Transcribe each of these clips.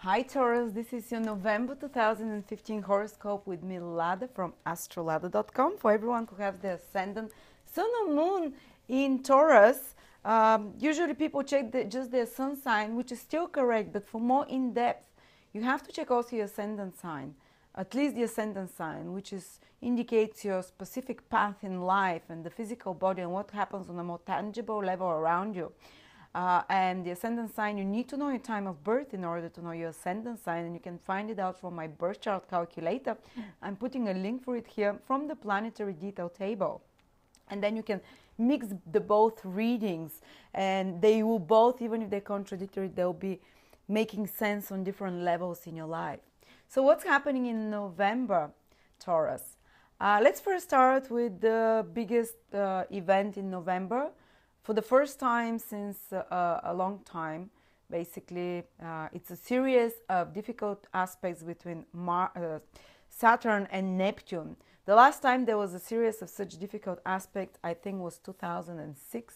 Hi Taurus, this is your November 2015 horoscope with me, Lada from astrolada.com. For everyone who has the ascendant, sun or moon in Taurus, usually people check just their sun sign, which is still correct, but for more in-depth, you have to check also your ascendant sign, at least the ascendant sign, which indicates your specific path in life and the physical body and what happens on a more tangible level around you. And the ascendant sign, you need to know your time of birth in order to know your ascendant sign, and you can find it out from my birth chart calculator. I'm putting a link for it here from the planetary detail table. And then you can mix the both readings, and they will both, even if they're contradictory, they'll be making sense on different levels in your life. So what's happening in November, Taurus? Let's first start with the biggest event in November. For the first time since a long time, basically, it's a series of difficult aspects between Saturn and Neptune. The last time there was a series of such difficult aspects, I think, was 2006.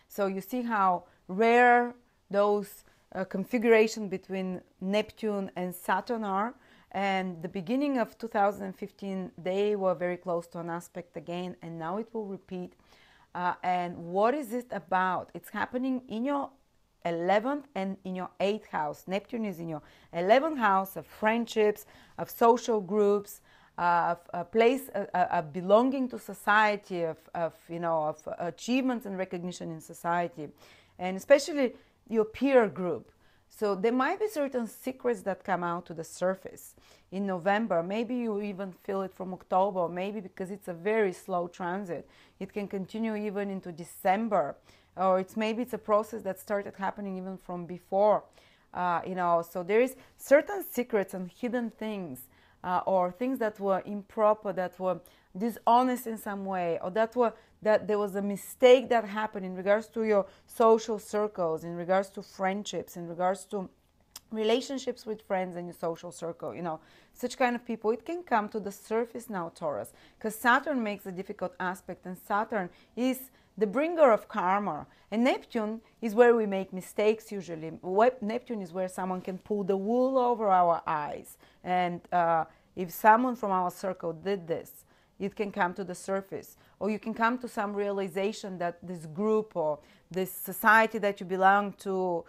So you see how rare those configuration between Neptune and Saturn are. And the beginning of 2015, they were very close to an aspect again, and now it will repeat. And what is it about? It's happening in your 11th and in your 8th house. Neptune is in your 11th house of friendships, of social groups, of a place of belonging to society, of achievements and recognition in society, and especially your peer group. So there might be certain secrets that come out to the surface in November. Maybe you even feel it from October, maybe because it's a very slow transit. It can continue even into December, or maybe it's a process that started happening even from before. So there is certain secrets and hidden things, or things that were improper, that were dishonest in some way, or that there was a mistake that happened in regards to your social circles, in regards to friendships, in regards to relationships with friends and your social circle, such kind of people. It can come to the surface now, Taurus, because Saturn makes a difficult aspect, and Saturn is the bringer of karma, and Neptune is where we make mistakes usually. Neptune is where someone can pull the wool over our eyes, and if someone from our circle did this, it can come to the surface, or you can come to some realization that this group or this society that you belong to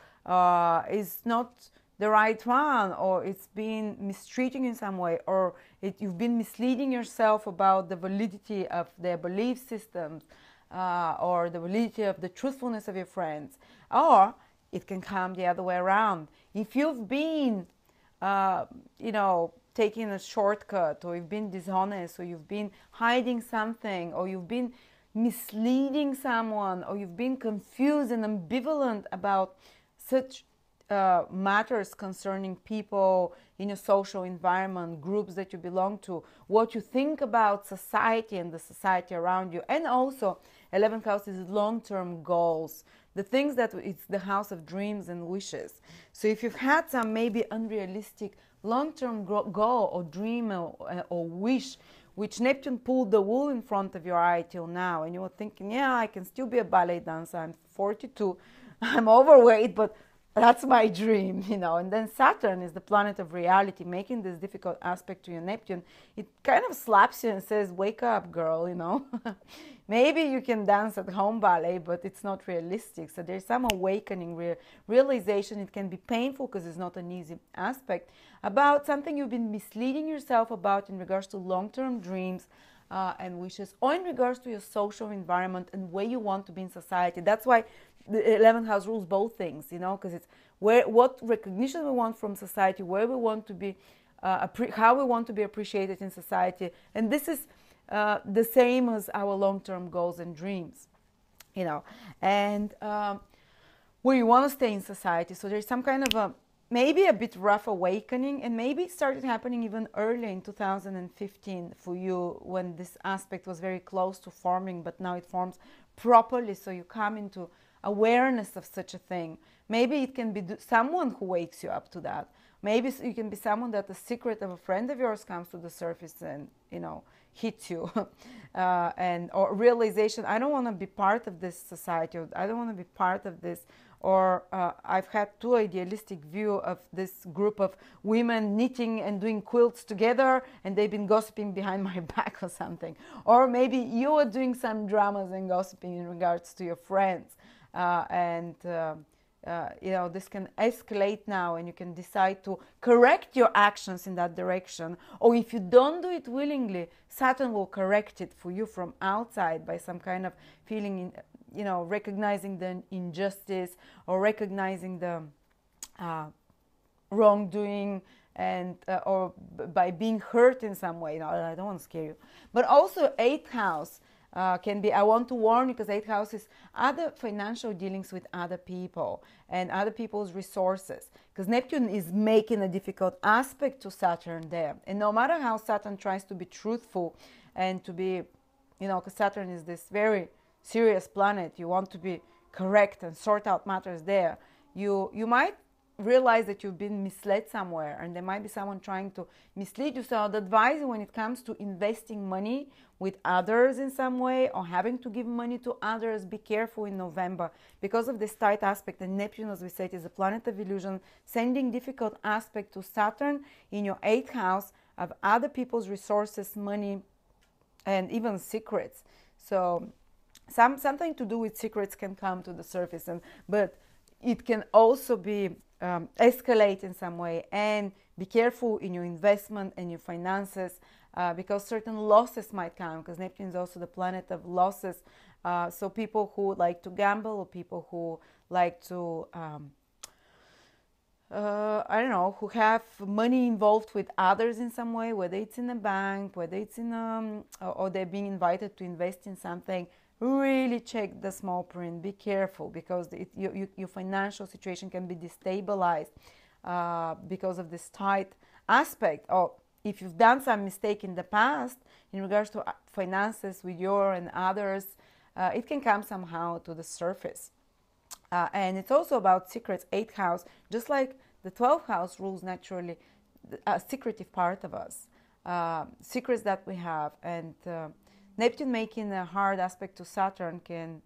is not the right one, or it's been mistreating in some way, or you've been misleading yourself about the validity of their belief systems, or the validity of the truthfulness of your friends. Or it can come the other way around. If you've been taking a shortcut, or you've been dishonest, or you've been hiding something, or you've been misleading someone, or you've been confused and ambivalent about such matters concerning people in your social environment, groups that you belong to, what you think about society and the society around you. And also 11th house is long-term goals, the things that it's the house of dreams and wishes. So if you've had some maybe unrealistic long-term goal or dream or wish, which Neptune pulled the wool in front of your eye till now, and you were thinking, yeah, I can still be a ballet dancer, I'm 42, I'm overweight, but that's my dream, And then Saturn is the planet of reality, making this difficult aspect to your Neptune. It kind of slaps you and says, wake up, girl, Maybe you can dance at home ballet, but it's not realistic. So there's some awakening, realization. It can be painful because it's not an easy aspect, about something you've been misleading yourself about in regards to long-term dreams and wishes, or in regards to your social environment and where you want to be in society. That's why the 11th house rules both things, because it's what recognition we want from society, where we want to be, how we want to be appreciated in society. And this is the same as our long-term goals and dreams, and where you want to stay in society. So there's some kind of maybe a bit rough awakening, and maybe it started happening even early in 2015 for you, when this aspect was very close to forming, but now it forms properly. So you come into awareness of such a thing. Maybe it can be someone who wakes you up to that. Maybe you can be someone that the secret of a friend of yours comes to the surface and hits you, or realization, I don't want to be part of this society, or I don't want to be part of this or I've had too idealistic view of this group of women knitting and doing quilts together, and they've been gossiping behind my back or something. Or maybe you are doing some dramas and gossiping in regards to your friends, this can escalate now, and you can decide to correct your actions in that direction. Or if you don't do it willingly, Saturn will correct it for you from outside by some kind of feeling, recognizing the injustice or recognizing the wrongdoing, and or by being hurt in some way. I don't want to scare you. But also 8th house can be, I want to warn you, because 8th house is other financial dealings with other people and other people's resources, because Neptune is making a difficult aspect to Saturn there. And no matter how Saturn tries to be truthful and to be, because Saturn is this very serious planet, you want to be correct and sort out matters there, you might realize that you've been misled somewhere, and there might be someone trying to mislead you. So I'd advise you, when it comes to investing money with others in some way, or having to give money to others, be careful in November, because of this tight aspect. And Neptune, as we said, is a planet of illusion, sending difficult aspect to Saturn in your 8th house of other people's resources, money, and even secrets. So something to do with secrets can come to the surface, but it can also be escalate in some way. And be careful in your investment and your finances, because certain losses might come, because Neptune is also the planet of losses. So people who like to gamble, or people who like to who have money involved with others in some way, whether it's in a bank, whether it's in or they're being invited to invest in something, really check the small print. Be careful, because your financial situation can be destabilized because of this tight aspect. Or if you've done some mistake in the past in regards to finances with your and others, it can come somehow to the surface. And it's also about secrets. 8th house, just like the 12th house, rules naturally a secretive part of us, secrets that we have. And Neptune making a hard aspect to Saturn can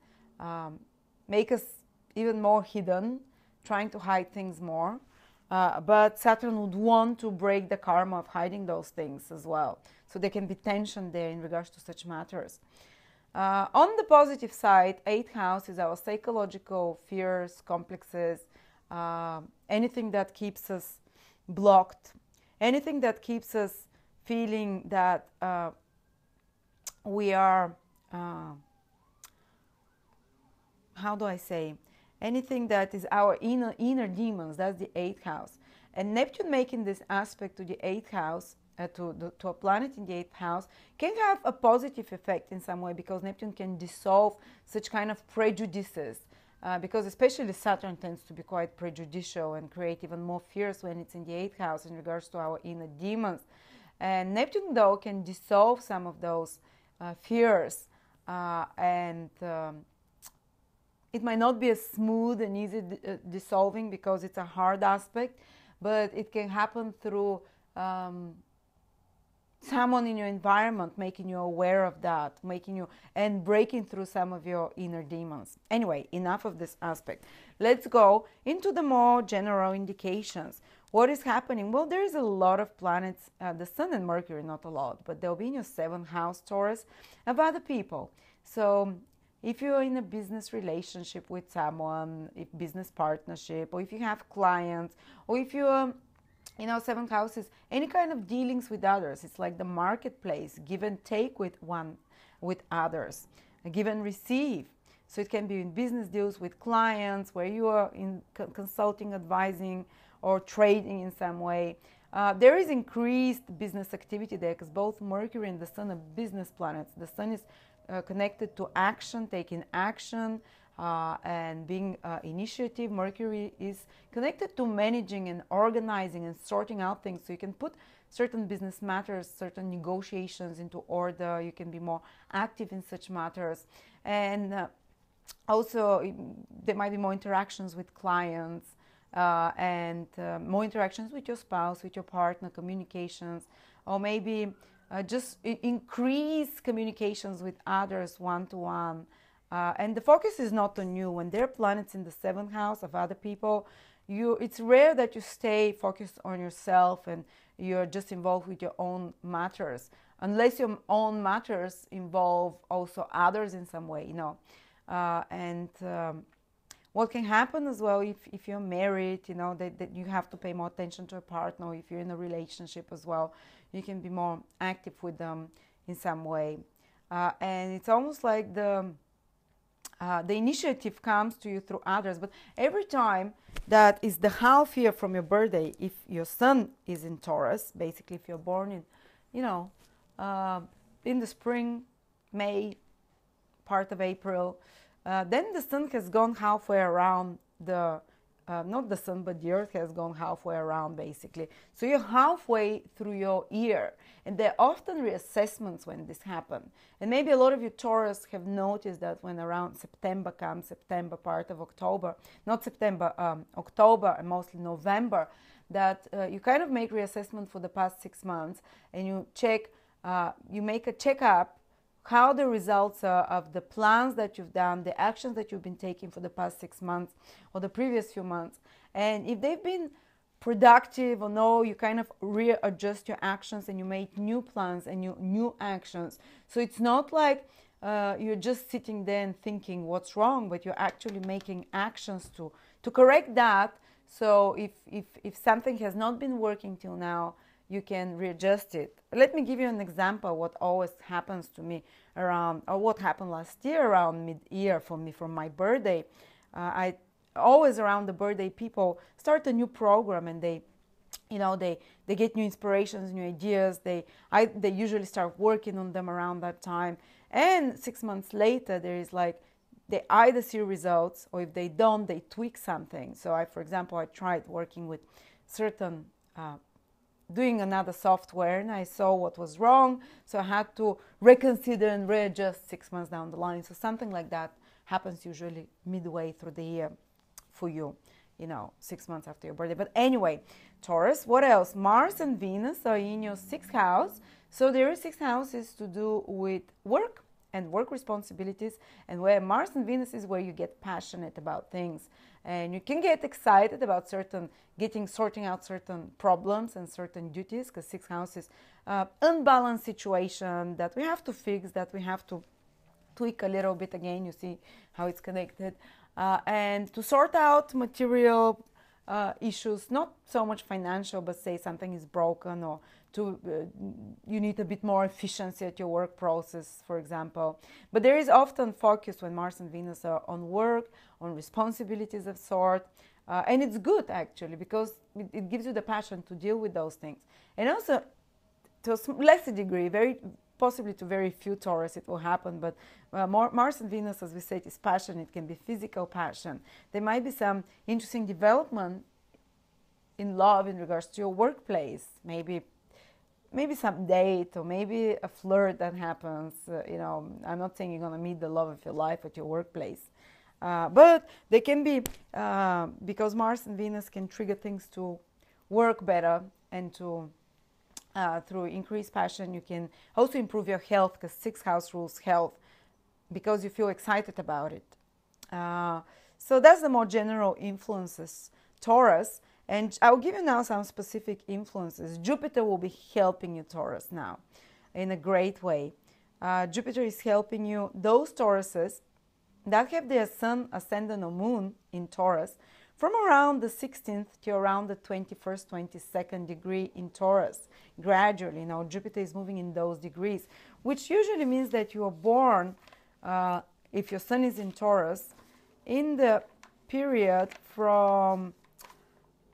make us even more hidden, trying to hide things more. But Saturn would want to break the karma of hiding those things as well. So there can be tension there in regards to such matters. On the positive side, 8th house is our psychological fears, complexes, anything that keeps us blocked, anything that keeps us feeling that we are, how do I say, anything that is our inner demons. That's the 8th house. And Neptune making this aspect to the 8th house, to a planet in the 8th house, can have a positive effect in some way, because Neptune can dissolve such kind of prejudices, because especially Saturn tends to be quite prejudicial and create even more fears when it's in the 8th house in regards to our inner demons. And Neptune, though, can dissolve some of those fears, and it might not be a smooth and easy dissolving, because it's a hard aspect, but it can happen through someone in your environment making you aware of that, making you and breaking through some of your inner demons. Anyway, enough of this aspect. Let's go into the more general indications. What is happening? Well, there is a lot of planets, the Sun and Mercury, not a lot, but they'll be in your 7th house, Taurus, of other people. So if you're in a business relationship with someone, if business partnership, or if you have clients, or if you're 7th house is any kind of dealings with others. It's like the marketplace, give and take with others, give and receive. So it can be in business deals with clients, where you are in consulting, advising, or trading in some way. There is increased business activity there, because both Mercury and the Sun are business planets. The Sun is connected to action, taking action, and being initiative. Mercury is connected to managing and organizing and sorting out things. So you can put certain business matters, certain negotiations into order. You can be more active in such matters. And also, there might be more interactions with clients, and more interactions with your spouse, with your partner, communications, or maybe just increase communications with others one-to-one. And the focus is not on you. When there are planets in the 7th house of other people, it's rare that you stay focused on yourself and you're just involved with your own matters, unless your own matters involve also others in some way, you know. What can happen as well, if you're married, you know, that you have to pay more attention to a partner. If you're in a relationship as well, you can be more active with them in some way. And it's almost like the initiative comes to you through others. But every time that is the half year from your birthday, if your sun is in Taurus, basically if you're born in, you know, in the spring, May, part of April, then the sun has gone halfway around not the sun, but the earth has gone halfway around, basically. So you're halfway through your year. And there are often reassessments when this happens. And maybe a lot of you Taurus have noticed that when around September comes, September, part of October, not September, October and mostly November, that you kind of make reassessment for the past 6 months, and you check, you make a checkup how the results are of the plans that you've done, the actions that you've been taking for the past 6 months or the previous few months. And if they've been productive or no, you kind of readjust your actions and you make new plans and new actions. So it's not like you're just sitting there and thinking what's wrong, but you're actually making actions to correct that. So if something has not been working till now, you can readjust it. Let me give you an example what always happens to me around, or what happened last year around mid-year for me, from my birthday. I always around the birthday, people start a new program and they get new inspirations, new ideas. They usually start working on them around that time. And 6 months later, there is like, they either see results, or if they don't, they tweak something. So for example, I tried working with certain doing another software, and I saw what was wrong, so I had to reconsider and readjust 6 months down the line. So something like that happens usually midway through the year for you, 6 months after your birthday. But anyway, Taurus, what else? Mars and Venus are in your 6th house. So their 6th house is to do with work and work responsibilities, and where Mars and Venus is where you get passionate about things. And you can get excited about sorting out certain problems and certain duties, because 6th house is unbalanced situation that we have to fix, that we have to tweak a little bit again. You see how it's connected. And to sort out material issues, not so much financial, but say something is broken, or you need a bit more efficiency at your work process, for example. But there is often focus when Mars and Venus are on work, on responsibilities of sort, and it's good actually, because it gives you the passion to deal with those things. And also, to a lesser degree, very possibly to very few Taurus it will happen, but Mars and Venus, as we said, is passion. It can be physical passion. There might be some interesting development in love in regards to your workplace, maybe some date, or maybe a flirt that happens. I'm not saying you're going to meet the love of your life at your workplace, but they can be, because Mars and Venus can trigger things to work better, and to through increased passion, you can also improve your health, because 6th house rules health, because you feel excited about it. So that's the more general influences, Taurus. And I'll give you now some specific influences. Jupiter will be helping you, Taurus, now in a great way. Jupiter is helping you, those Tauruses that have their sun, ascendant, or moon in Taurus, from around the 16th to around the 21st, 22nd degree in Taurus. Gradually, Jupiter is moving in those degrees, which usually means that you are born, if your sun is in Taurus, in the period from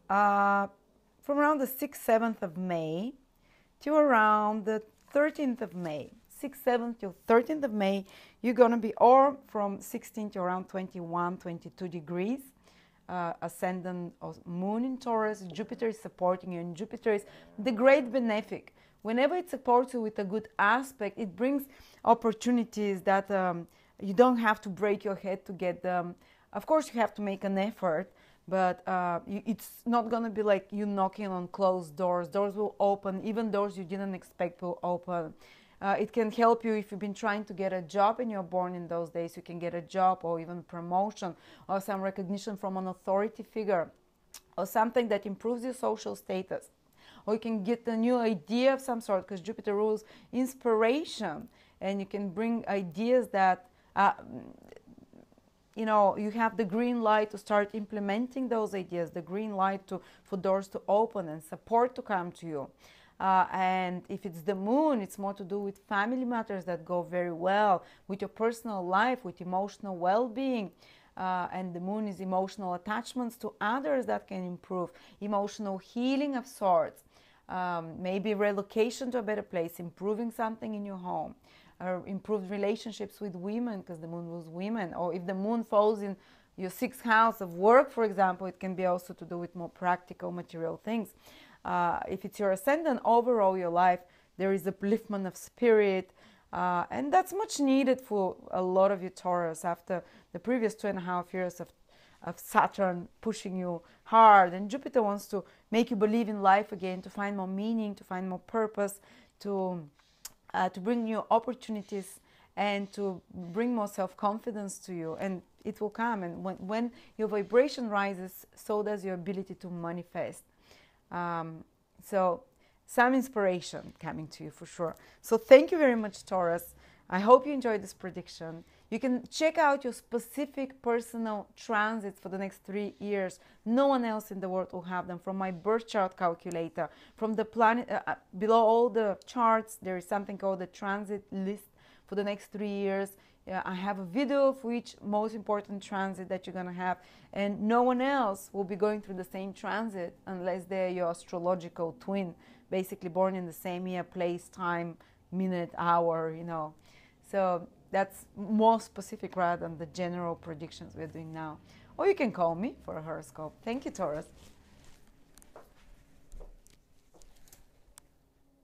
around the 6th, 7th of May to around the 13th of May. 6th, 7th to 13th of May, you're going to be, or from 16 to around 21, 22 degrees, ascendant of moon in Taurus. Jupiter is supporting you, and Jupiter is the great benefic. Whenever it supports you with a good aspect, it brings opportunities that you don't have to break your head to get them. Of course, you have to make an effort, but it's not going to be like you knocking on closed doors. Doors will open, even doors you didn't expect will open. It can help you if you've been trying to get a job and you're born in those days. You can get a job or even promotion or some recognition from an authority figure or something that improves your social status. Or you can get a new idea of some sort, because Jupiter rules inspiration, and you can bring ideas that you have the green light to start implementing those ideas, the green light for doors to open and support to come to you. And if it's the moon, it's more to do with family matters that go very well, with your personal life, with emotional well-being. And the moon is emotional attachments to others that can improve, emotional healing of sorts, maybe relocation to a better place, improving something in your home, or improved relationships with women, because the moon rules women. Or if the moon falls in your 6th house of work, for example, it can be also to do with more practical material things. If it's your ascendant, overall your life, there is upliftment of spirit, and that's much needed for a lot of you Taurus after the previous 2.5 years of Saturn pushing you hard. And Jupiter wants to make you believe in life again, to find more meaning, to find more purpose, to bring new opportunities, and to bring more self-confidence to you. And it will come. And when your vibration rises, so does your ability to manifest. So some inspiration coming to you for sure. So thank you very much, Taurus. I hope you enjoyed this prediction. You can check out your specific personal transits for the next 3 years. No one else in the world will have them. From my birth chart calculator, from the planet, below all the charts, there is something called the transit list for the next 3 years. I have a video of each most important transit that you're going to have, and no one else will be going through the same transit unless they're your astrological twin, basically born in the same year, place, time, minute, hour, So that's more specific rather than the general predictions we're doing now. Or you can call me for a horoscope. Thank you, Taurus.